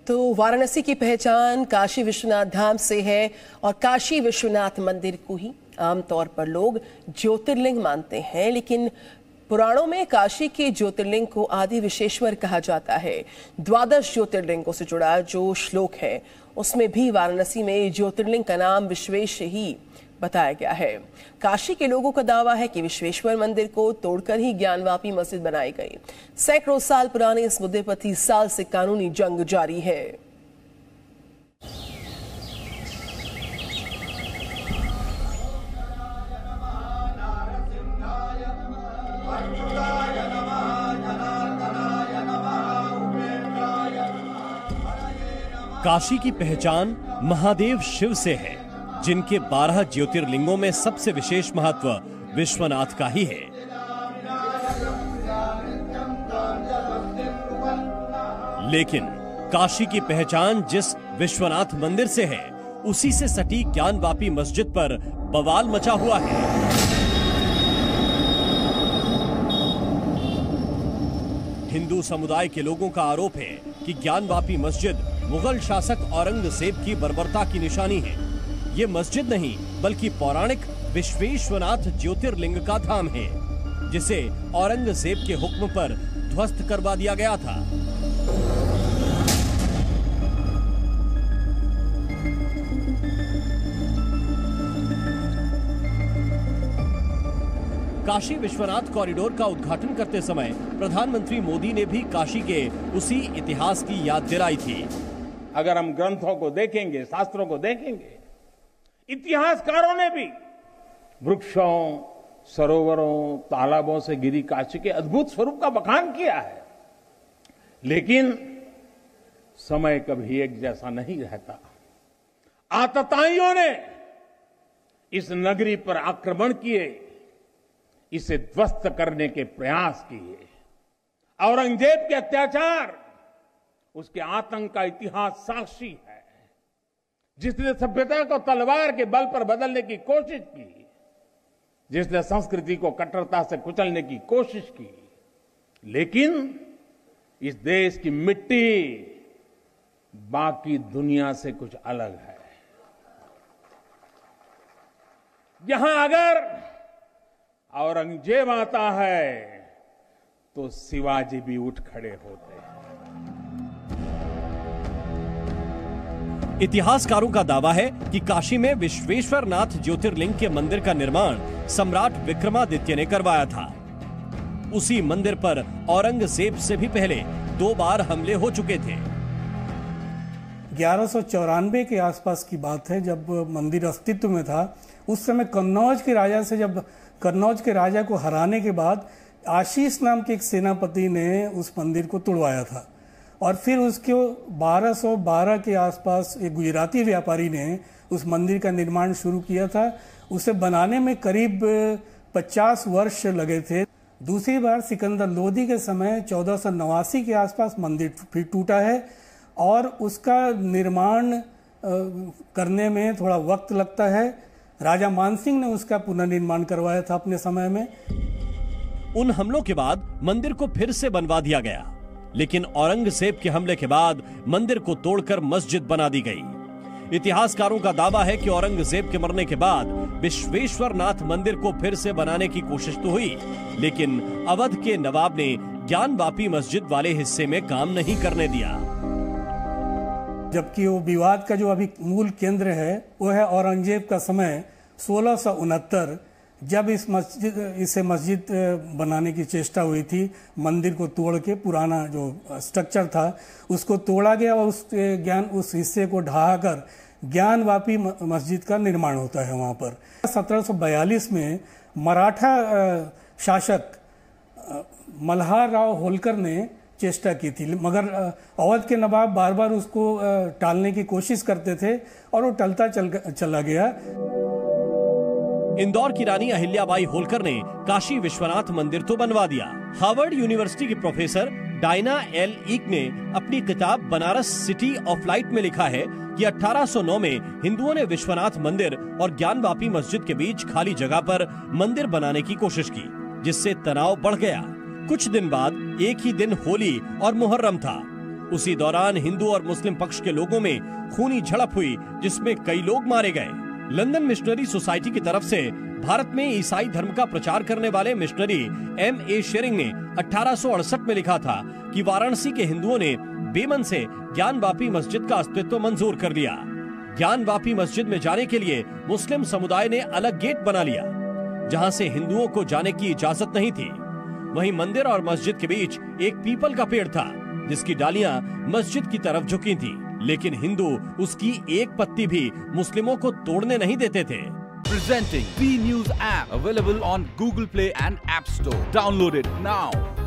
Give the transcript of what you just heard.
तो वाराणसी की पहचान काशी विश्वनाथ धाम से है और काशी विश्वनाथ मंदिर को ही आमतौर पर लोग ज्योतिर्लिंग मानते हैं, लेकिन पुराणों में काशी के ज्योतिर्लिंग को आदि विश्वेश्वर कहा जाता है। द्वादश ज्योतिर्लिंगों से जुड़ा जो श्लोक है उसमें भी वाराणसी में ज्योतिर्लिंग का नाम विश्वेश ही बताया गया है। काशी के लोगों का दावा है कि विश्वेश्वर मंदिर को तोड़कर ही ज्ञानवापी मस्जिद बनाई गई। सैकड़ों साल पुराने इस मुद्दे पर 30 साल से कानूनी जंग जारी है। काशी की पहचान महादेव शिव से है, जिनके 12 ज्योतिर्लिंगों में सबसे विशेष महत्व विश्वनाथ का ही है। लेकिन काशी की पहचान जिस विश्वनाथ मंदिर से है, उसी से सटी ज्ञानवापी मस्जिद पर बवाल मचा हुआ है। हिंदू समुदाय के लोगों का आरोप है कि ज्ञानवापी मस्जिद मुगल शासक औरंगजेब की बर्बरता की निशानी है। ये मस्जिद नहीं बल्कि पौराणिक विश्वेश्वनाथ ज्योतिर्लिंग का धाम है, जिसे औरंगजेब के हुक्म पर ध्वस्त करवा दिया गया था। काशी विश्वनाथ कॉरिडोर का उद्घाटन करते समय प्रधानमंत्री मोदी ने भी काशी के उसी इतिहास की याद दिलाई थी। अगर हम ग्रंथों को देखेंगे, शास्त्रों को देखेंगे, इतिहासकारों ने भी वृक्षों, सरोवरों, तालाबों से घिरी काशी के अद्भुत स्वरूप का बखान किया है। लेकिन समय कभी एक जैसा नहीं रहता। आतताइयों ने इस नगरी पर आक्रमण किए, इसे ध्वस्त करने के प्रयास किए। औरंगजेब के अत्याचार, उसके आतंक का इतिहास साक्षी है। जिसने सभ्यता को तलवार के बल पर बदलने की कोशिश की, जिसने संस्कृति को कट्टरता से कुचलने की कोशिश की, लेकिन इस देश की मिट्टी बाकी दुनिया से कुछ अलग है। यहां अगर औरंगजेब आता है तो शिवाजी भी उठ खड़े होते हैं। इतिहासकारों का दावा है कि काशी में विश्वेश्वरनाथ ज्योतिर्लिंग के मंदिर का निर्माण सम्राट विक्रमादित्य ने करवाया था। उसी मंदिर पर औरंगजेब से भी पहले 2 बार हमले हो चुके थे। 1194 के आसपास की बात है, जब मंदिर अस्तित्व में था। उस समय कन्नौज के राजा को हराने के बाद आशीष नाम के एक सेनापति ने उस मंदिर को तोड़वाया था, और फिर उसके 1212 के आसपास एक गुजराती व्यापारी ने उस मंदिर का निर्माण शुरू किया था। उसे बनाने में करीब 50 वर्ष लगे थे। दूसरी बार सिकंदर लोदी के समय 1489 के आसपास मंदिर फिर टूटा है, और उसका निर्माण करने में थोड़ा वक्त लगता है। राजा मानसिंह ने उसका पुनर्निर्माण करवाया था अपने समय में। उन हमलों के बाद मंदिर को फिर से बनवा दिया गया, लेकिन औरंगजेब के हमले के बाद मंदिर को तोड़कर मस्जिद बना दी गई। इतिहासकारों का दावा है कि औरंगजेब के मरने के बाद विश्वेश्वरनाथ मंदिर को फिर से बनाने की कोशिश तो हुई, लेकिन अवध के नवाब ने ज्ञानवापी मस्जिद वाले हिस्से में काम नहीं करने दिया। जबकि वो विवाद का जो अभी मूल केंद्र है वो है औरंगजेब का समय 1669, जब इसे मस्जिद बनाने की चेष्टा हुई थी। मंदिर को तोड़ के पुराना जो स्ट्रक्चर था उसको तोड़ा गया और उस हिस्से को ढहाकर ज्ञानवापी मस्जिद का निर्माण होता है वहाँ पर। 1742 में मराठा शासक मल्हार राव होलकर ने चेष्टा की थी, मगर अवध के नवाब बार बार उसको टालने की कोशिश करते थे और वो टलता चला गया। इंदौर की रानी अहिल्याबाई होलकर ने काशी विश्वनाथ मंदिर तो बनवा दिया। हार्वर्ड यूनिवर्सिटी की प्रोफेसर डायना एल ईक ने अपनी किताब बनारस सिटी ऑफ लाइट में लिखा है कि 1809 में हिंदुओं ने विश्वनाथ मंदिर और ज्ञानवापी मस्जिद के बीच खाली जगह पर मंदिर बनाने की कोशिश की, जिससे तनाव बढ़ गया। कुछ दिन बाद एक ही दिन होली और मुहर्रम था। उसी दौरान हिंदू और मुस्लिम पक्ष के लोगों में खूनी झड़प हुई, जिसमें कई लोग मारे गए। लंदन मिशनरी सोसाइटी की तरफ से भारत में ईसाई धर्म का प्रचार करने वाले मिशनरी M.A. शेरिंग ने 1868 में लिखा था कि वाराणसी के हिंदुओं ने बेमन से ज्ञानवापी मस्जिद का अस्तित्व मंजूर कर लिया। ज्ञानवापी मस्जिद में जाने के लिए मुस्लिम समुदाय ने अलग गेट बना लिया, जहां से हिंदुओं को जाने की इजाजत नहीं थी। वहीं मंदिर और मस्जिद के बीच एक पीपल का पेड़ था, जिसकी डालियां मस्जिद की तरफ झुकी थी, लेकिन हिंदू उसकी एक पत्ती भी मुस्लिमों को तोड़ने नहीं देते थे। Presenting B News app, available on Google Play and App Store. Download it now.